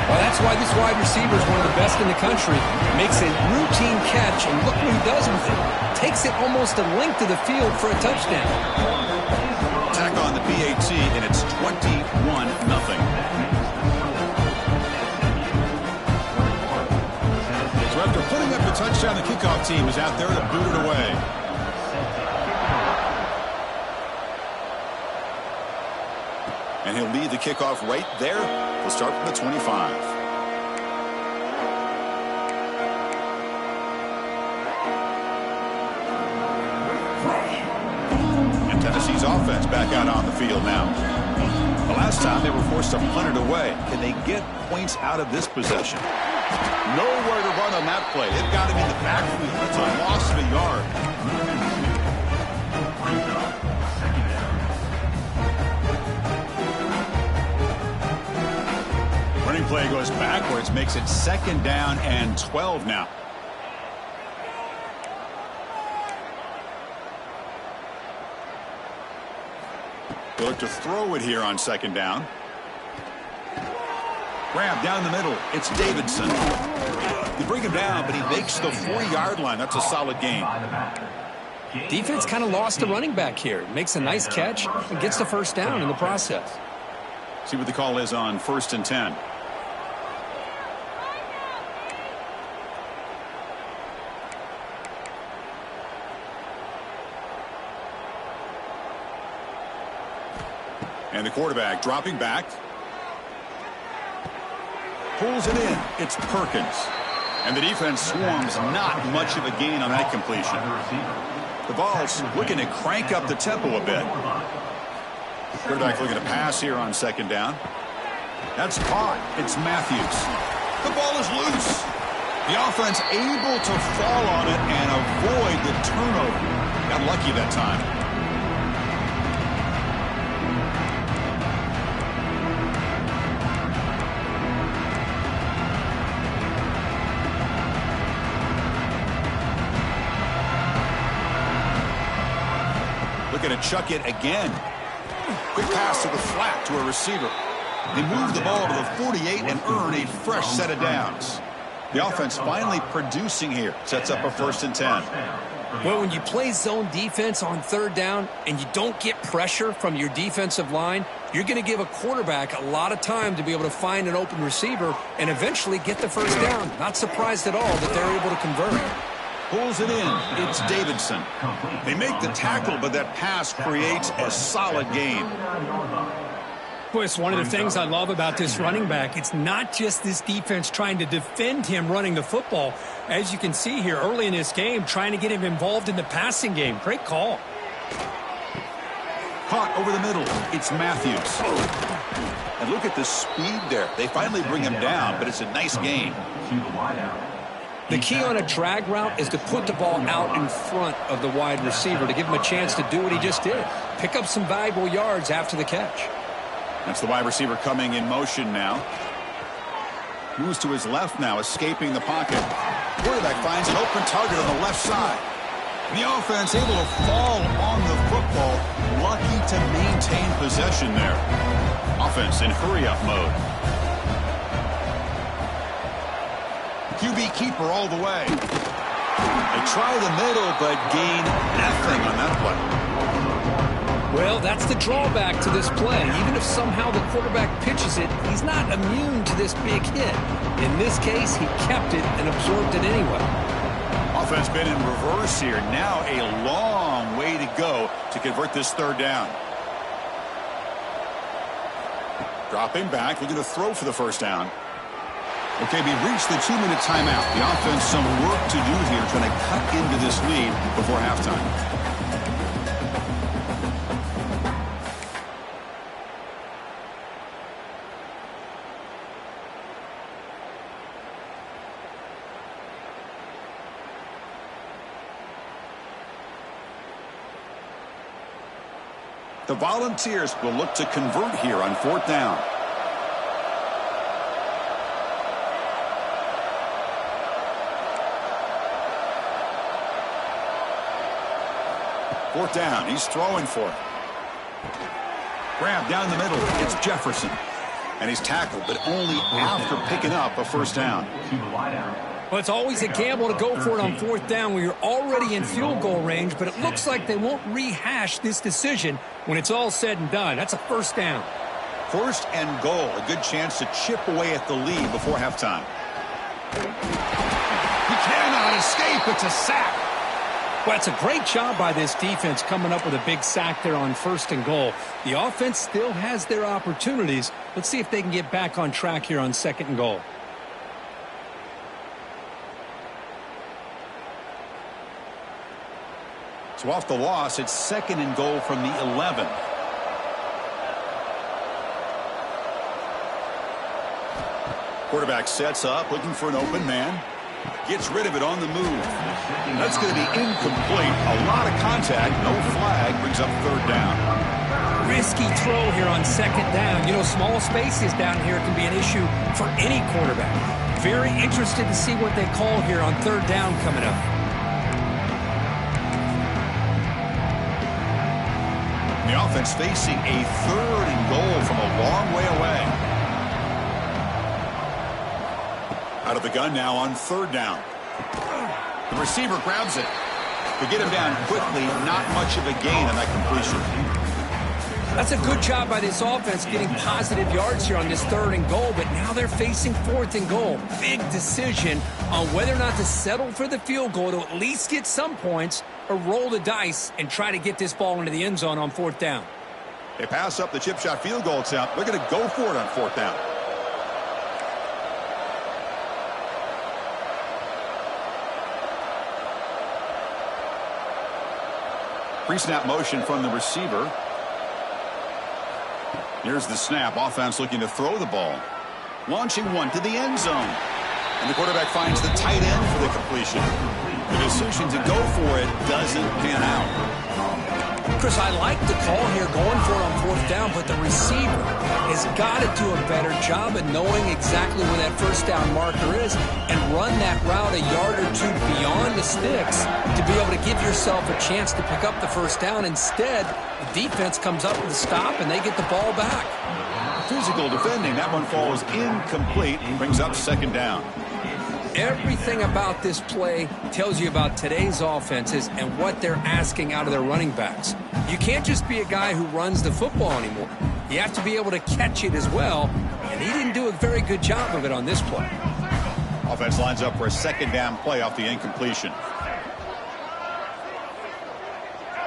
Well, that's why this wide receiver is one of the best in the country. Makes a routine catch, and look what he does with it. Takes it almost a length of the field for a touchdown. Tack on the PAT, and it's 21-0. So after putting up the touchdown, the kickoff team is out there to boot it away. And he'll lead the kickoff right there. We'll start from the 25. And Tennessee's offense back out on the field now. The last time they were forced to punt it away. Can they get points out of this possession? Nowhere to run on that play. They've got him in the backfield. It's a loss of a yard. Running play goes backwards, makes it 2nd down and 12 now. They look to throw it here on 2nd down. Grab down the middle. It's Davidson. You bring him down, but he makes the 4-yard line. That's a solid gain. Defense kind of lost the running back here. Makes a nice catch and gets the 1st down in the process. See what the call is on 1st and 10. And the quarterback dropping back. Pulls it in. It's Perkins. And the defense swarms. Not much of a gain on that completion. The ball's looking to crank up the tempo a bit. Quarterback looking to pass here on 2nd down. That's caught. It's Matthews. The ball is loose. The offense able to fall on it and avoid the turnover. Got lucky that time. Looking to chuck it again. Quick pass to the flat to a receiver. They move the ball to the 48 and earn a fresh set of downs. The offense finally producing here. Sets up a 1st and 10. Well, when you play zone defense on 3rd down and you don't get pressure from your defensive line, you're going to give a quarterback a lot of time to be able to find an open receiver and eventually get the 1st down. Not surprised at all that they're able to convert. Pulls it in. It's Davidson. They make the tackle, but that pass creates a solid gain. Boy, it's one of the things I love about this running back. It's not just this defense trying to defend him running the football. As you can see here early in this game, trying to get him involved in the passing game. Great call. Caught over the middle. It's Matthews. And look at the speed there. They finally bring him down, but it's a nice gain. The key on a drag route is to put the ball out in front of the wide receiver to give him a chance to do what he just did. Pick up some valuable yards after the catch. That's the wide receiver coming in motion now. Moves to his left now, escaping the pocket. Quarterback finds an open target on the left side. The offense able to fall on the football. Lucky to maintain possession there. Offense in hurry-up mode. QB keeper all the way. They try the middle, but gain nothing on that play. Well, that's the drawback to this play. Even if somehow the quarterback pitches it, he's not immune to this big hit. In this case, he kept it and absorbed it anyway. Offense been in reverse here. Now a long way to go to convert this 3rd down. Dropping back, looking to throw for the 1st down. Okay, we reached the 2-minute timeout. The offense some work to do here, trying to cut into this lead before halftime. The Volunteers will look to convert here on 4th down. Fourth down. He's throwing for it. Grab down the middle. It's Jefferson. And he's tackled, but only after picking up a 1st down. Well, it's always a gamble to go for it on 4th down when you're already in field goal range, but it looks like they won't rehash this decision when it's all said and done. That's a 1st down. 1st and goal. A good chance to chip away at the lead before halftime. He cannot escape. It's a sack. Well, it's a great job by this defense coming up with a big sack there on 1st and goal. The offense still has their opportunities. Let's see if they can get back on track here on 2nd and goal. So off the loss, it's 2nd and goal from the 11. Quarterback sets up, looking for an open man. Gets rid of it on the move. That's going to be incomplete. A lot of contact, no flag, brings up 3rd down. Risky throw here on 2nd down. You know, small spaces down here can be an issue for any quarterback. Very interested to see what they call here on 3rd down coming up. The offense facing a 3rd and goal from a long way away. Out of the gun now on 3rd down. The receiver grabs it. To get him down quickly, not much of a gain on that completion. That's a good job by this offense getting positive yards here on this 3rd and goal, but now they're facing 4th and goal. Big decision on whether or not to settle for the field goal to at least get some points or roll the dice and try to get this ball into the end zone on 4th down. They pass up the chip shot field goal attempt. They're going to go for it on 4th down. Pre-snap motion from the receiver. Here's the snap. Offense looking to throw the ball. Launching one to the end zone. And the quarterback finds the tight end for the completion. The decision to go for it doesn't pan out. Chris, I like the call here, going for it on fourth down, but the receiver has got to do a better job of knowing exactly where that first down marker is and run that route a yard or two beyond the sticks to be able to give yourself a chance to pick up the first down. Instead, the defense comes up with a stop, and they get the ball back. Physical defending. That one falls incomplete and brings up second down. Everything about this play tells you about today's offenses and what they're asking out of their running backs. You can't just be a guy who runs the football anymore. You have to be able to catch it as well, and he didn't do a very good job of it on this play. Offense lines up for a second down play off the incompletion.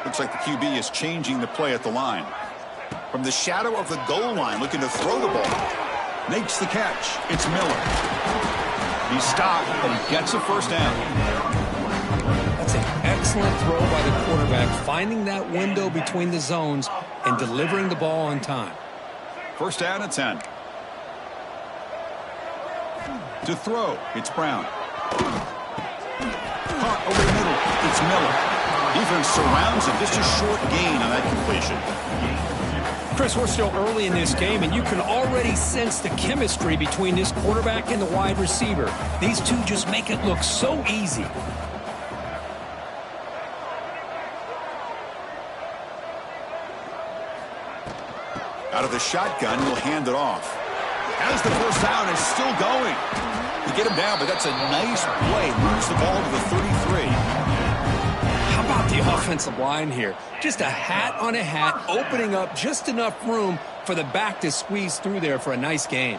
Looks like the QB is changing the play at the line. From the shadow of the goal line, looking to throw the ball. Makes the catch. It's Miller. He's stopped, but he gets a first down. That's an excellent throw by the quarterback, finding that window between the zones and delivering the ball on time. First down at 10. To throw, it's Brown. Caught over the middle, it's Miller. Defense surrounds him, just a short gain on that completion. Chris, we're still early in this game, and you can already sense the chemistry between this quarterback and the wide receiver. These two just make it look so easy. Out of the shotgun, he'll hand it off. As the first down is still going. You get him down, but that's a nice play. Moves the ball to the 33. How about the offensive line here? Just a hat on a hat, opening up just enough room for the back to squeeze through there for a nice gain.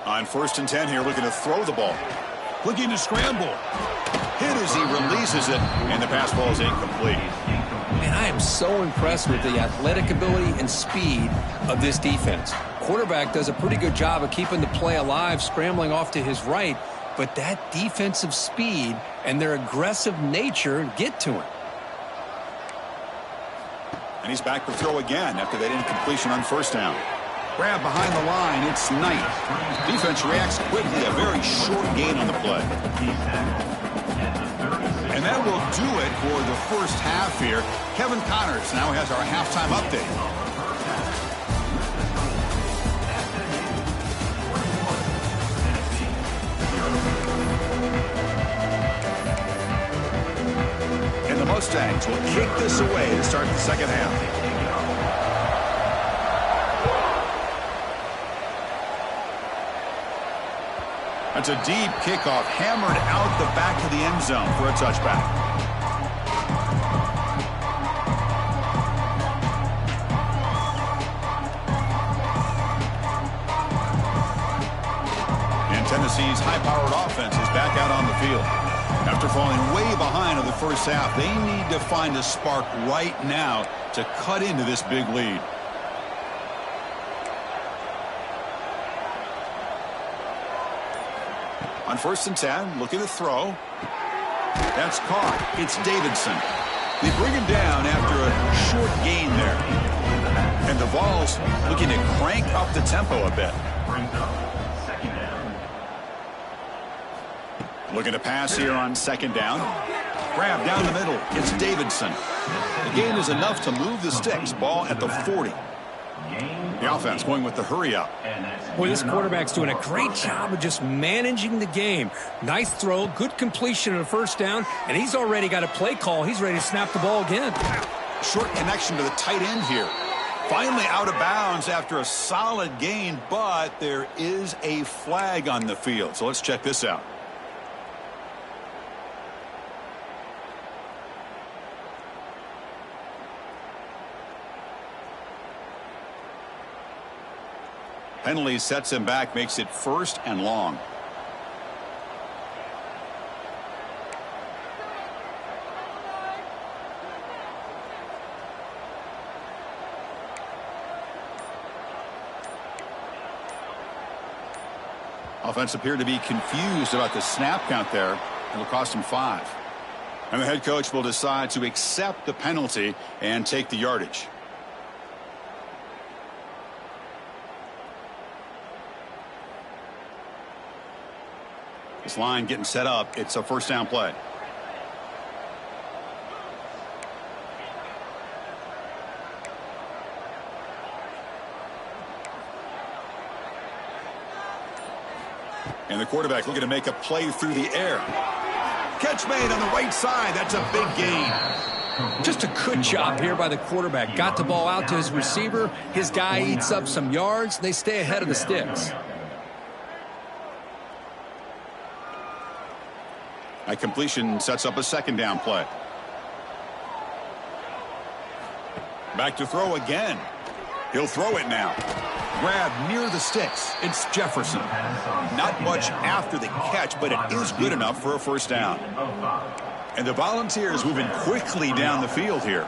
On first and 10 here, looking to throw the ball. Looking to scramble. Hit as he releases it, and the pass ball is incomplete. Man, I am so impressed with the athletic ability and speed of this defense. Quarterback does a pretty good job of keeping the play alive, scrambling off to his right, but that defensive speed and their aggressive nature get to him. And he's back to throw again after that incompletion on first down. Grab behind the line, it's Knight. Defense reacts quickly, a very short gain on the play. And that will do it for the first half here. Kevin Connors now has our halftime update. And the Mustangs will kick this away to start the second half. That's a deep kickoff, hammered out the back of the end zone for a touchback. And Tennessee's high-powered offense is back out on the field. After falling way behind in the first half, they need to find a spark right now to cut into this big lead. On first and 10, looking to throw. That's caught. It's Davidson. They bring him down after a short gain there. And the Vols looking to crank up the tempo a bit. Looking to pass here on second down. Grab down the middle. It's Davidson. The gain is enough to move the sticks. Ball at the 40. The offense going with the hurry up. Boy, this quarterback's doing a great job of just managing the game. Nice throw, good completion of the first down, and he's already got a play call. He's ready to snap the ball again. Short connection to the tight end here. Finally out of bounds after a solid gain, but there is a flag on the field. So let's check this out. Penalty sets him back, makes it first and long. Offense appeared to be confused about the snap count there. It'll cost him 5. And the head coach will decide to accept the penalty and take the yardage. This line getting set up. It's a first down play. And the quarterback looking to make a play through the air. Catch made on the right side. That's a big gain. Just a good job here by the quarterback. Got the ball out to his receiver. His guy eats up some yards. They stay ahead of the sticks. That completion sets up a second down play. Back to throw again. He'll throw it now. Grab near the sticks. It's Jefferson. Not much after the catch, but it is good enough for a first down. And the Volunteers moving quickly down the field here.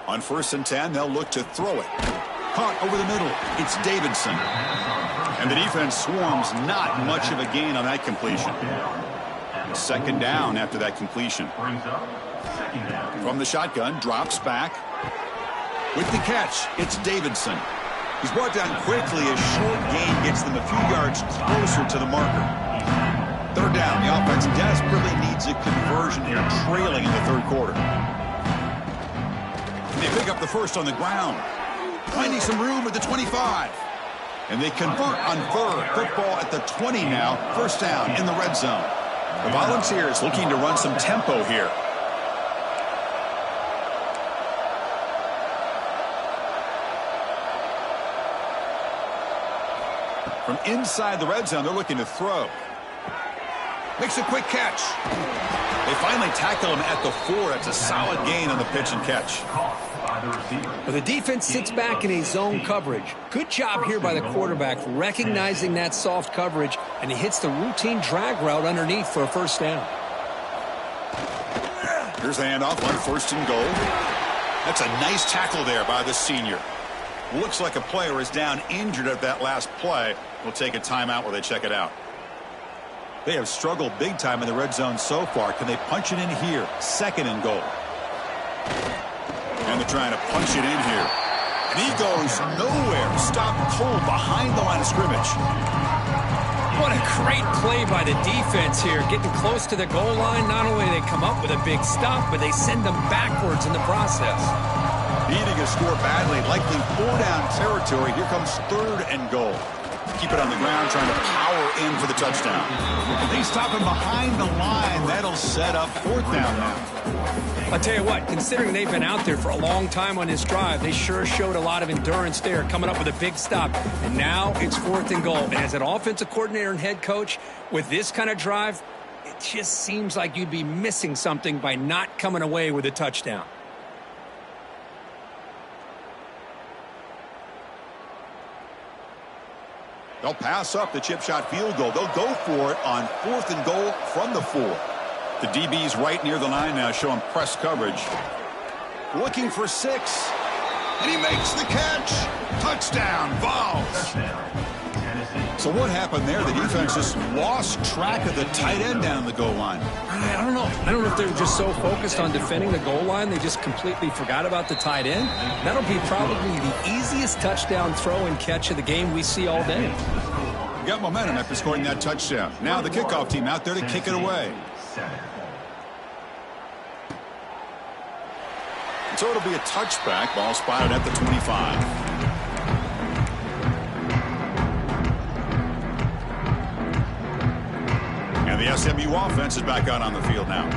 On 1st and 10, they'll look to throw it. Caught over the middle. It's Davidson. And the defense swarms. Not much of a gain on that completion. Second down after that completion. From the shotgun, drops back. With the catch, it's Davidson. He's brought down quickly. A short gain gets them a few yards closer to the marker. Third down. The offense desperately needs a conversion here, trailing in the third quarter. They pick up the first on the ground. Finding some room at the 25. And they convert on third. Football at the 20 now. First down in the red zone. The Volunteers looking to run some tempo here. From inside the red zone, they're looking to throw. Makes a quick catch. They finally tackle him at the 4. That's a solid gain on the pitch and catch. Well, the defense sits back in a zone coverage. Good job here by the quarterback recognizing that soft coverage, and he hits the routine drag route underneath for a first down. Here's the handoff on 1st and goal. That's a nice tackle there by the senior. Looks like a player is down injured at that last play. We'll take a timeout while they check it out. They have struggled big time in the red zone so far. Can they punch it in here? 2nd and goal. And they're trying to punch it in here. And he goes nowhere. Stopped cold behind the line of scrimmage. What a great play by the defense here. Getting close to the goal line. Not only do they come up with a big stop, but they send them backwards in the process. Needing a score badly. Likely 4-down territory. Here comes 3rd and goal. Keep it on the ground, trying to power in for the touchdown. They stop him behind the line. That'll set up 4th down now. I'll tell you what, considering they've been out there for a long time on this drive, they sure showed a lot of endurance there, coming up with a big stop. And now it's 4th and goal. And as an offensive coordinator and head coach, with this kind of drive, it just seems like you'd be missing something by not coming away with a touchdown. They'll pass up the chip shot field goal. They'll go for it on 4th and goal from the 4. The DB's right near the line now, showing press coverage. Looking for 6. And he makes the catch. Touchdown, Vols. So what happened there? The defense just lost track of the tight end down the goal line. I don't know. I don't know if they were just so focused on defending the goal line, they just completely forgot about the tight end. That'll be probably the easiest touchdown throw and catch of the game we see all day. Got momentum after scoring that touchdown. Now the kickoff team out there to kick it away. So it'll be a touchback. Ball spotted at the 25. And the SMU offense is back out on the field now.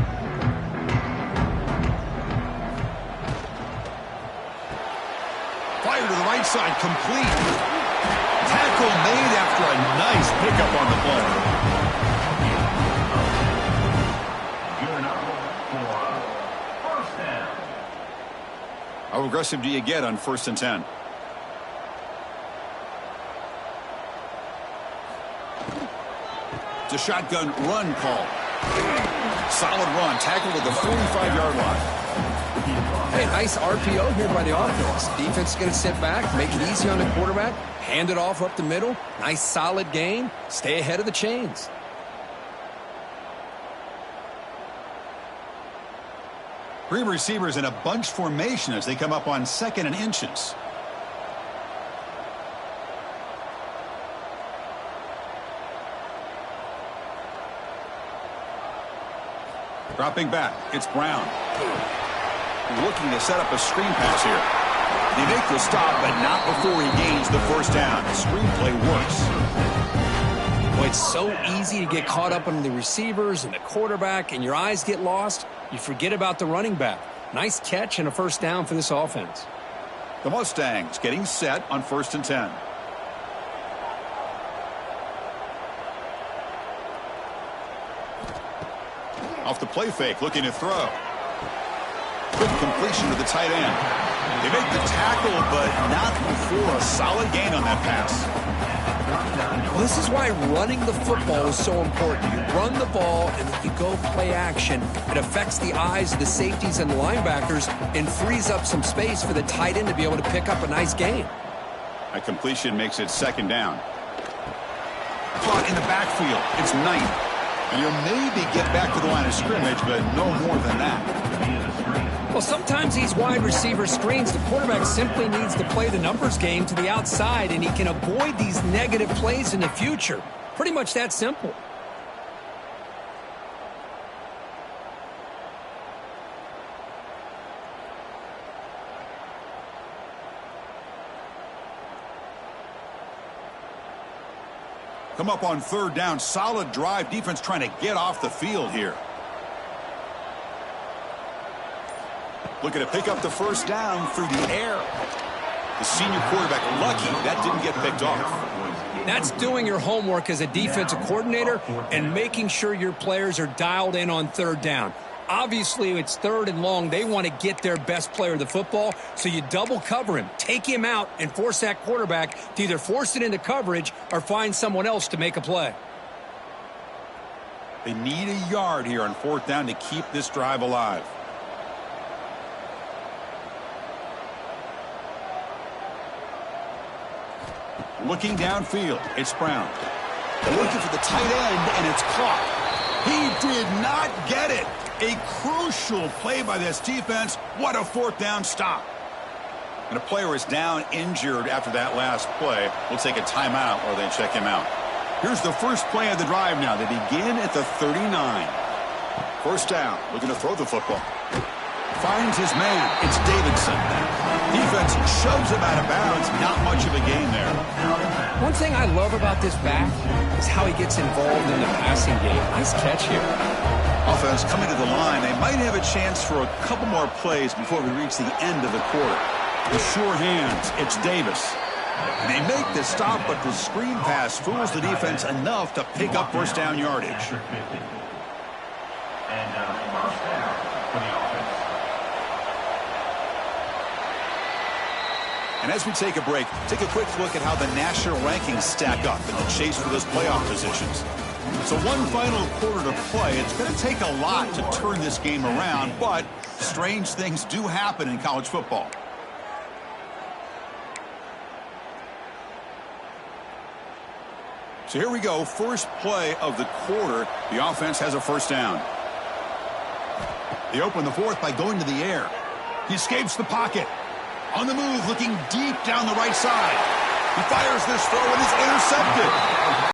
Fire to the right side, complete. Tackle made after a nice pickup on the play. How aggressive do you get on 1st and 10? It's a shotgun run call. Solid run. Tackled at the 45-yard line. Hey, nice RPO here by the offense. Defense is going to sit back, make it easy on the quarterback, hand it off up the middle. Nice solid gain. Stay ahead of the chains. Three receivers in a bunch formation as they come up on 2nd and inches. Dropping back, it's Brown. Looking to set up a screen pass here. They make the stop, but not before he gains the first down. The screenplay works. Well, it's so easy to get caught up on the receivers and the quarterback, and your eyes get lost. You forget about the running back. Nice catch and a first down for this offense. The Mustangs getting set on 1st and 10. Off the play fake, looking to throw. Quick completion to the tight end. They make the tackle, but not before a solid gain on that pass. Well, this is why running the football is so important. You run the ball and then you go play action. It affects the eyes of the safeties and the linebackers and frees up some space for the tight end to be able to pick up a nice gain. A completion makes it 2nd down. Caught in the backfield. It's Knight. And you'll maybe get back to the line of scrimmage, but no more than that. Well, sometimes these wide receiver screens, the quarterback simply needs to play the numbers game to the outside, and he can avoid these negative plays in the future. Pretty much that simple. Come up on 3rd down. Solid drive. Defense trying to get off the field here. Looking to pick up the first down through the air. The senior quarterback lucky that didn't get picked off. That's doing your homework as a defensive coordinator and making sure your players are dialed in on 3rd down. Obviously, it's 3rd and long. They want to get their best player the football, so you double cover him, take him out, and force that quarterback to either force it into coverage or find someone else to make a play. They need a yard here on 4th down to keep this drive alive. Looking downfield, it's Brown. Looking for the tight end, and it's caught. He did not get it. A crucial play by this defense. What a 4th down stop. And a player is down injured after that last play. We'll take a timeout or they check him out. Here's the first play of the drive now. They begin at the 39. 1st down, looking to throw the football. Finds his man. It's Davidson. Defense shoves him out of bounds. Not much of a gain there. One thing I love about this back is how he gets involved in the passing game. Nice catch here. Offense coming to the line. They might have a chance for a couple more plays before we reach the end of the quarter. With sure hands, it's Davis. And they make the stop, but the screen pass fools the defense enough to pick up first down yardage. And first down for the offense. And as we take a break, take a quick look at how the national rankings stack up in the chase for those playoff positions. So one final quarter to play. It's going to take a lot to turn this game around, but strange things do happen in college football. So here we go, first play of the quarter. The offense has a first down. They open the 4th by going to the air. He escapes the pocket. On the move, looking deep down the right side. He fires this throw and is intercepted.